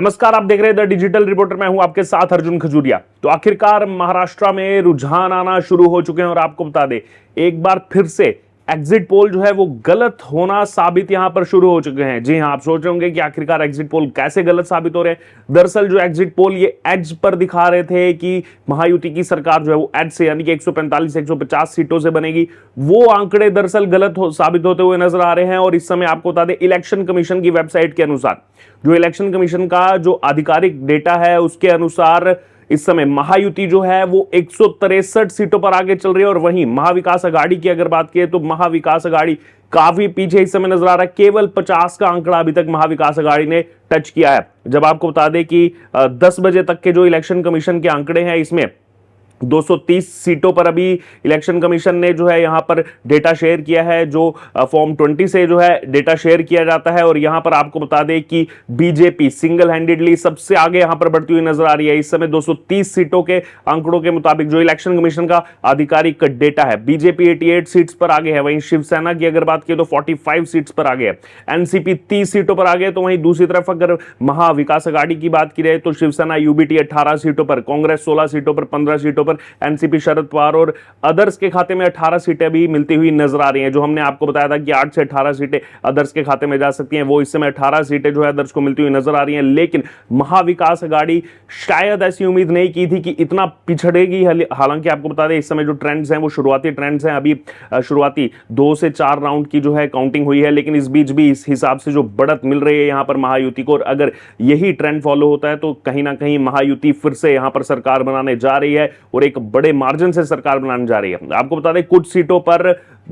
नमस्कार, आप देख रहे हैं द डिजिटल रिपोर्टर। मैं हूं आपके साथ अर्जुन खजूरिया। तो आखिरकार महाराष्ट्र में रुझान आना शुरू हो चुके हैं और आपको बता दें, एक बार फिर से एग्जिट पोल जो है वो गलत होना साबित यहां पर शुरू हो चुके हैं। जी हां, आप सोच रहे होंगे कि आखिरकार एग्जिट पोल कैसे गलत साबित हो रहे हैं। दरअसल जो एग्जिट पोल ये एज पर दिखा रहे थे कि महायुति की सरकार जो है वो एज से यानी कि 145 150 सीटों से बनेगी, वो आंकड़े दरअसल गलत साबित होते हुए नजर आ रहे हैं। और इस समय आपको बता दें, इलेक्शन कमीशन की वेबसाइट के अनुसार, जो इलेक्शन कमीशन का जो आधिकारिक डेटा है उसके अनुसार इस समय महायुति जो है वो 163 सीटों पर आगे चल रही है। और वहीं महाविकास अघाड़ी की अगर बात करें तो महाविकास अघाड़ी काफी पीछे इस समय नजर आ रहा है। केवल 50 का आंकड़ा अभी तक महाविकास अघाड़ी ने टच किया है। जब आपको बता दें कि 10 बजे तक के जो इलेक्शन कमीशन के आंकड़े हैं, इसमें 230 सीटों पर अभी इलेक्शन कमीशन ने जो है यहां पर डेटा शेयर किया है, जो फॉर्म 20 से जो है डेटा शेयर किया जाता है। और यहां पर आपको बता दें कि बीजेपी सिंगल हैंडेडली सबसे आगे यहां पर बढ़ती हुई नजर आ रही है। इस समय 230 सीटों के आंकड़ों के मुताबिक जो इलेक्शन कमीशन का आधिकारिक डेटा है, बीजेपी 88 सीट्स पर आगे है। वहीं शिवसेना की अगर बात करें तो 45 सीट्स पर आगे है। एनसीपी 30 सीटों पर आगे है। तो वहीं दूसरी तरफ अगर महाविकास अघाड़ी की बात की जाए तो शिवसेना यूबीटी 18 सीटों पर, कांग्रेस 16 सीटों पर, 15 सीटों पर, एनसीपी शरद पवार और अदर्स के खाते में 18 सीटें भी मिलती हुई नजर आ रही हैं। जो हमने आपको बताया था कि 8 से 18 सीटें अदर्स के खाते में जा सकती हैं, वो इस समय 18 सीटें जो है अदर्स को मिलती हुई नजर आ रही हैं। लेकिन महाविकास अघाड़ी शायद ऐसी उम्मीद नहीं की थी कि इतना पिछड़ेगी। हालांकि आपको बता दें, इस समय जो ट्रेंड्स हैं वो शुरुआती ट्रेंड्स हैं। अभी शुरुआती 2 से 4 राउंड की जो है काउंटिंग हुई है, लेकिन इस बीच भी इस हिसाब से जो बढ़त मिल रही है यहां पर महायुति को, और अगर यही ट्रेंड फॉलो होता है तो कहीं ना कहीं महायुति फिर से यहां पर सरकार बनाने जा रही है और एक बड़े मार्जिन से सरकार बनाने जा रही है। आपको बता दें, कुछ सीटों पर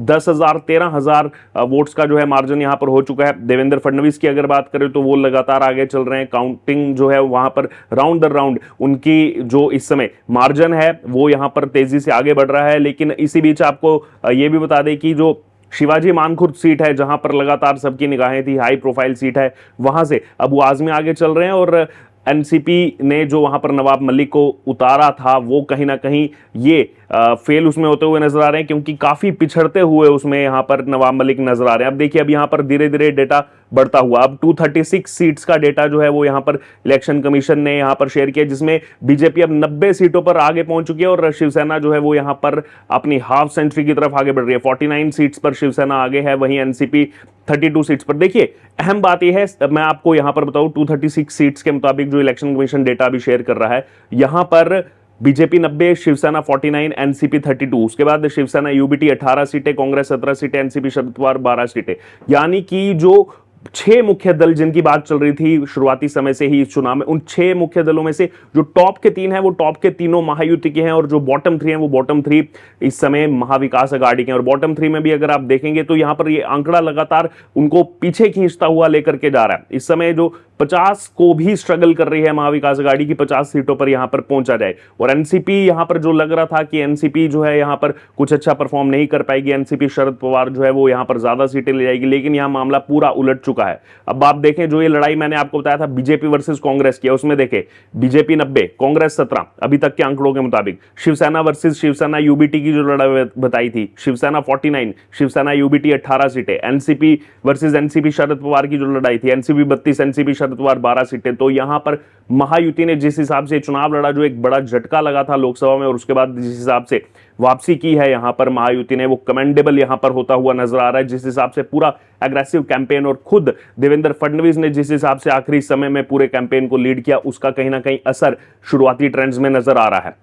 10,000 13,000 वोट्स का जो है मार्जिन यहां पर हो चुका है। देवेंद्र फडणवीस की अगर बात करें तो वो लगातार आगे चल रहे हैं। काउंटिंग जो है वहां पर राउंड दर राउंड उनकी जो इस समय मार्जिन है वो यहां पर तेजी से आगे बढ़ रहा है। लेकिन इसी बीच आपको यह भी बता दें कि जो शिवाजी मानखुर्द सीट है, जहां पर लगातार सबकी निगाहें थी, हाई प्रोफाइल सीट है, वहां से अबू आजमी आगे चल रहे हैं। और एनसीपी ने जो वहां पर नवाब मलिक को उतारा था, वो कहीं ना कहीं ये फेल उसमें होते हुए नजर आ रहे हैं, क्योंकि काफी पिछड़ते हुए उसमें यहां पर नवाब मलिक नजर आ रहे हैं। अब देखिए, अब यहां पर धीरे धीरे डेटा बढ़ता हुआ, अब 236 सीट्स का डेटा जो है वो यहां पर इलेक्शन कमीशन ने यहां पर शेयर किया, जिसमें बीजेपी अब 90 सीटों पर आगे पहुंच चुकी है और शिवसेना जो है वो यहां पर अपनी हाफ सेंचुरी की तरफ आगे बढ़ रही है। 49 सीट्स पर शिवसेना आगे है, वहीं एनसीपी 32 सीट्स पर। देखिए, अहम बात यह है, मैं आपको यहां पर बताऊं, 236 सीट्स के मुताबिक जो इलेक्शन कमीशन डेटा अभी शेयर कर रहा है, यहां पर बीजेपी 90, शिवसेना 49, एनसीपी 32, उसके बाद शिवसेना यूबीटी 18 सीटें, कांग्रेस 17 सीटें, एनसीपी शरद पवार 12 सीटें। यानी कि जो 6 मुख्य दल जिनकी बात चल रही थी शुरुआती समय से ही इस चुनाव में, उन 6 मुख्य दलों में से जो टॉप के 3 हैं वो टॉप के तीनों महायुति के हैं, और जो बॉटम 3 हैं वो बॉटम 3 इस समय महाविकास अघाड़ी के हैं। और बॉटम 3 में भी अगर आप देखेंगे तो यहां पर ये आंकड़ा लगातार उनको पीछे खींचता हुआ लेकर के जा रहा है। इस समय जो 50 को भी स्ट्रगल कर रही है महाविकास अघाड़ी की 50 सीटों पर यहां पर पहुंचा जाए। और एनसीपी यहां पर जो लग रहा था कि एनसीपी जो है यहां पर कुछ अच्छा परफॉर्म नहीं कर पाएगी, एनसीपी शरद पवार जो है वो यहां पर ज्यादा सीटें ले जाएगी, लेकिन यहां मामला पूरा उलट चुका है। अब आप देखें, जो ये लड़ाई मैंने आपको बताया था बीजेपी वर्सेस कांग्रेस की, उसमें देखें बीजेपी 90, कांग्रेस 17 अभी तक के आंकड़ों के मुताबिक। शिवसेना वर्सेस शिवसेना यूबीटी की जो लड़ाई बताई थी, शिवसेना 49, शिवसेना यूबीटी 18 सीटें। NCP versus NCP Sharad Pawar की जो लड़ाई थी, एनसीपी 32, एनसीपी शरद पवार 12 सीटें। तो यहां पर महायुति ने जिस हिसाब से चुनाव लड़ा, जो एक बड़ा झटका लगा था लोकसभा में, और उसके बाद जिस हिसाब से वापसी की है यहां पर महायुति ने, वो कमेंडेबल यहां पर होता हुआ नजर आ रहा है। जिस हिसाब से पूरा एग्रेसिव कैंपेन, और खुद देवेंद्र फडणवीस ने जिस हिसाब से आखिरी समय में पूरे कैंपेन को लीड किया, उसका कहीं ना कहीं असर शुरुआती ट्रेंड्स में नजर आ रहा है।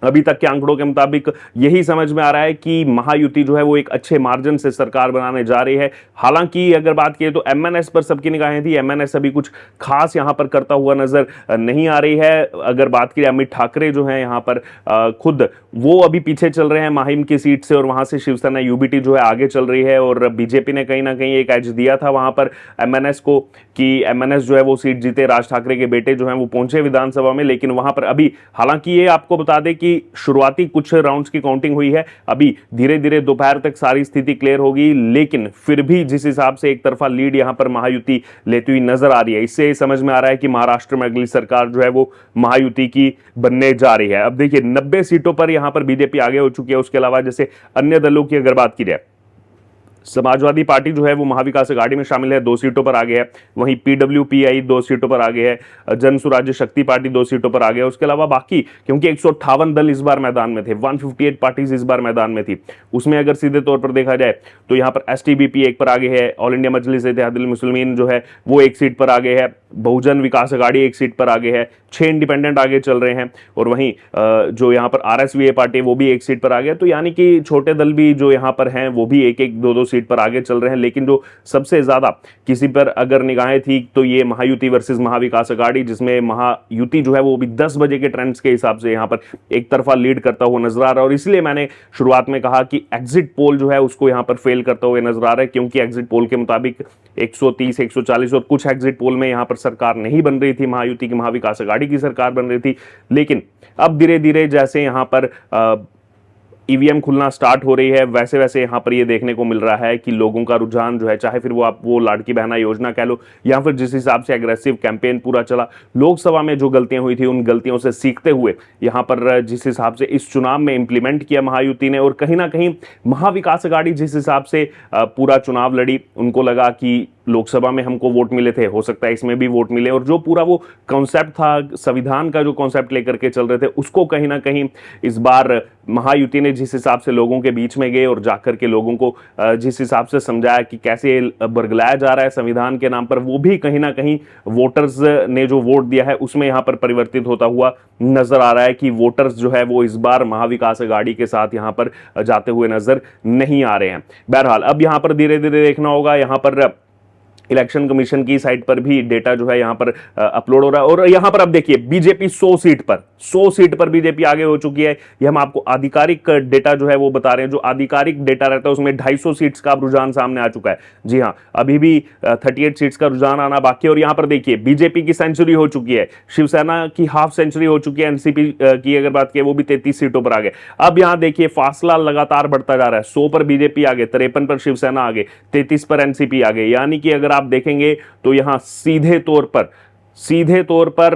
अभी तक के आंकड़ों के मुताबिक यही समझ में आ रहा है कि महायुति जो है वो एक अच्छे मार्जिन से सरकार बनाने जा रही है। हालांकि अगर बात करें तो एमएनएस पर सबकी निगाहें थी, एमएनएस अभी कुछ खास यहां पर करता हुआ नजर नहीं आ रही है। अगर बात करें अमित ठाकरे जो है यहां पर खुद वो अभी पीछे चल रहे हैं माहिम की सीट से, और वहां से शिवसेना यूबीटी जो है आगे चल रही है। और बीजेपी ने कहीं ना कहीं एक एज दिया था वहां पर एमएनएस को कि एमएनएस जो है वो सीट जीते, राज ठाकरे के बेटे जो है वो पहुंचे विधानसभा में। लेकिन वहां पर अभी, हालांकि ये आपको बता दें कि शुरुआती कुछ राउंड्स की काउंटिंग हुई है, अभी धीरे धीरे दोपहर तक सारी स्थिति क्लियर होगी, लेकिन फिर भी जिस हिसाब से एक तरफा लीड यहां पर महायुति लेती हुई नजर आ रही है, इससे समझ में आ रहा है कि महाराष्ट्र में अगली सरकार जो है वो महायुति की बनने जा रही है। अब देखिए, 90 सीटों पर यहां पर बीजेपी आगे हो चुकी है। उसके अलावा जैसे अन्य दलों की अगर बात की जाए समाजवादी पार्टी जो है वो महाविकास अघाड़ी में शामिल है, 2 सीटों पर आगे है। वहीं पीडब्ल्यूपीआई 2 सीटों पर आगे है। जन स्वराज्य शक्ति पार्टी 2 सीटों पर आगे है। उसके अलावा बाकी, क्योंकि 158 दल इस बार मैदान में थे, 158 पार्टीज इस बार मैदान में थी, उसमें अगर सीधे तौर पर देखा जाए तो यहां पर एसटीबीपी 1 पर आगे है, ऑल इंडिया मजलिस इत्तेहादुल मुस्लिमीन जो है वो 1 सीट पर आगे है, बहुजन विकास अघाड़ी 1 सीट पर आगे है, 6 इंडिपेंडेंट आगे चल रहे हैं, और वहीं जो यहां पर आरएसवीए पार्टी वो भी 1 सीट पर आगे। तो यानी कि छोटे दल भी जो यहां पर हैं वो भी 1-1, 2-2 सीट पर आगे चल रहे हैं। लेकिन जो सबसे ज्यादा किसी पर अगर निगाहें थी तो ये महायुति वर्सेस महाविकास अघाड़ी, जिसमें महायुति जो है वो भी 10 बजे के ट्रेंड्स के हिसाब से यहां पर एक तरफा लीड करता हुआ नजर आ रहा है। और इसलिए मैंने शुरुआत में कहा कि एग्जिट पोल जो है उसको यहां पर फेल करता हुआ नजर आ रहा है, क्योंकि एग्जिट पोल के मुताबिक 130, 140 और कुछ एग्जिट पोल में यहां पर सरकार नहीं बन रही थी महायुति की, महाविकास अघाड़ी की सरकार बन रही थी। लेकिन अब धीरे धीरे जैसे यहां पर ईवीएम खुलना स्टार्ट हो रही है, वैसे वैसे यहां पर ये देखने को मिल रहा है कि लोगों का रुझान जो है, चाहे फिर वो आप वो लाड़की बहना योजना कह लो या फिर जिस हिसाब से एग्रेसिव कैंपेन पूरा चला, लोकसभा में जो गलतियां हुई थी उन गलतियों से सीखते हुए यहां पर जिस हिसाब से इस चुनाव में इंप्लीमेंट किया महायुति ने, और कहीं ना कहीं महाविकास अघाड़ी जिस हिसाब से पूरा चुनाव लड़ी, उनको लगा कि लोकसभा में हमको वोट मिले थे, हो सकता है इसमें भी वोट मिले, और जो पूरा वो कॉन्सेप्ट था, संविधान का जो कॉन्सेप्ट लेकर के चल रहे थे, उसको कहीं ना कहीं इस बार महायुति ने जिस हिसाब से लोगों के बीच में गए और जाकर के लोगों को जिस हिसाब से समझाया कि कैसे बरगलाया जा रहा है संविधान के नाम पर, वो भी कहीं ना कहीं वोटर्स ने जो वोट दिया है उसमें यहां पर परिवर्तित होता हुआ नजर आ रहा है कि वोटर्स जो है वो इस बार महाविकास अघाड़ी के साथ यहां पर जाते हुए नजर नहीं आ रहे हैं। बहरहाल अब यहां पर धीरे धीरे देखना होगा, यहां पर इलेक्शन कमीशन की साइट पर भी डेटा जो है यहां पर अपलोड हो रहा है। और यहां पर अब देखिए बीजेपी 100 सीट पर बीजेपी आगे हो चुकी है। ये हम आपको आधिकारिक डेटा जो है वो बता रहे हैं, जो आधिकारिक डेटा रहता है उसमें 250 सीट्स का रुझान सामने आ चुका है। जी हां, अभी भी 38 सीट्स का रुझान आना बाकी है। और यहां पर देखिए बीजेपी की सेंचुरी हो चुकी है, शिवसेना की हाफ सेंचुरी हो चुकी है, एनसीपी की अगर बात की वो भी 33 सीटों पर आगे। अब यहां देखिए फासला लगातार बढ़ता जा रहा है, 100 पर बीजेपी आगे, 53 पर शिवसेना आगे, 33 पर एनसीपी आगे। यानी कि अगर आप देखेंगे तो यहां सीधे तौर पर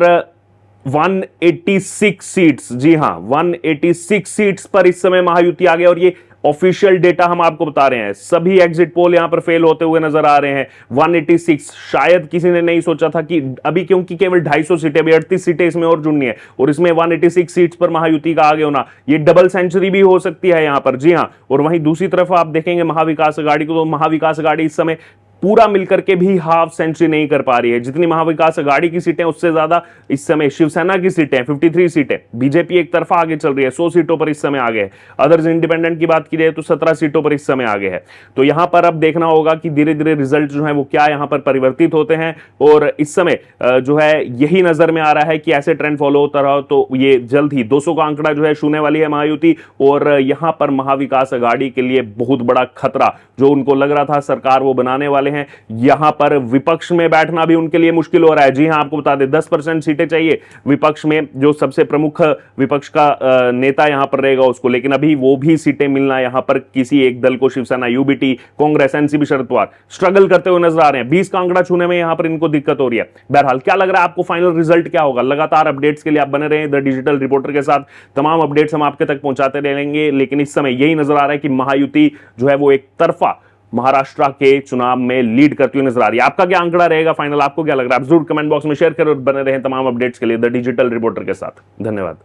186 सीट्स, जी हां 186 सीट्स पर इस समय महायुति आ गया। और ये ऑफिशियल डेटा हम आपको बता रहे हैं, सभी एग्जिट पोल यहां पर फेल होते हुए नजर आ रहे हैं। 186, शायद किसी ने नहीं सोचा था कि अभी, क्योंकि केवल 250 सीटें, अभी 38 सीटें इसमें और जुड़नी है, और इसमें 186 सीट्स पर महायुति का आगे होना, ये डबल सेंचुरी भी हो सकती है यहां पर। जी हां, और वहीं दूसरी तरफ आप देखेंगे महाविकास अघाड़ी को, तो महाविकास अघाड़ी इस समय पूरा मिलकर के भी हाफ सेंचुरी नहीं कर पा रही है। जितनी महाविकास अघाड़ी की सीटें उससे ज्यादा इस समय शिवसेना की सीटें, 53 सीटें, बीजेपी एक तरफा आगे चल रही है, 100 सीटों पर इस समय आगे है। अदर्स इंडिपेंडेंट की बात की जाए तो 17 सीटों पर इस समय आगे है। तो यहां पर अब देखना होगा कि धीरे धीरे रिजल्ट जो है वो क्या यहां पर परिवर्तित होते हैं। और इस समय जो है यही नजर में आ रहा है कि ऐसे ट्रेंड फॉलो होता रहा तो ये जल्द ही 200 का आंकड़ा जो है छूने वाली है महायुति। और यहां पर महाविकास अघाड़ी के लिए बहुत बड़ा खतरा, जो उनको लग रहा था सरकार वो बनाने वाले हैं, यहां पर विपक्ष में बैठना भी उनके लिए मुश्किल हो रहा है। जी हां, आपको बता दें 10% सीटें चाहिए विपक्ष में, जो सबसे प्रमुख विपक्ष का नेता यहां पर रहेगा उसको, लेकिन अभी वो भी सीटें मिलना यहां पर किसी एक दल को, Shiv Sena, UBT, Congress, NCP, Sharad Pawar struggle करते हुए नजर आ रहे हैं। 20 का आंकड़ा छूने में यहां पर इनको दिक्कत हो रही है। बहरहाल क्या लग रहा है आपको, फाइनल रिजल्ट क्या होगा? लगातार अपडेट्स के लिए आप बने रहें द डिजिटल रिपोर्टर के साथ, तमाम अपडेट्स हम आपके तक पहुंचाते रहेंगे। लेकिन इस समय यही नजर आ रहा है कि महायुति जो है वो एक तरफा महाराष्ट्र के चुनाव में लीड करती हुई नजर आ रही है। आपका क्या आंकड़ा रहेगा फाइनल, आपको क्या लग रहा है? आप जरूर कमेंट बॉक्स में शेयर करें और बने रहें तमाम अपडेट्स के लिए द डिजिटल रिपोर्टर के साथ। धन्यवाद।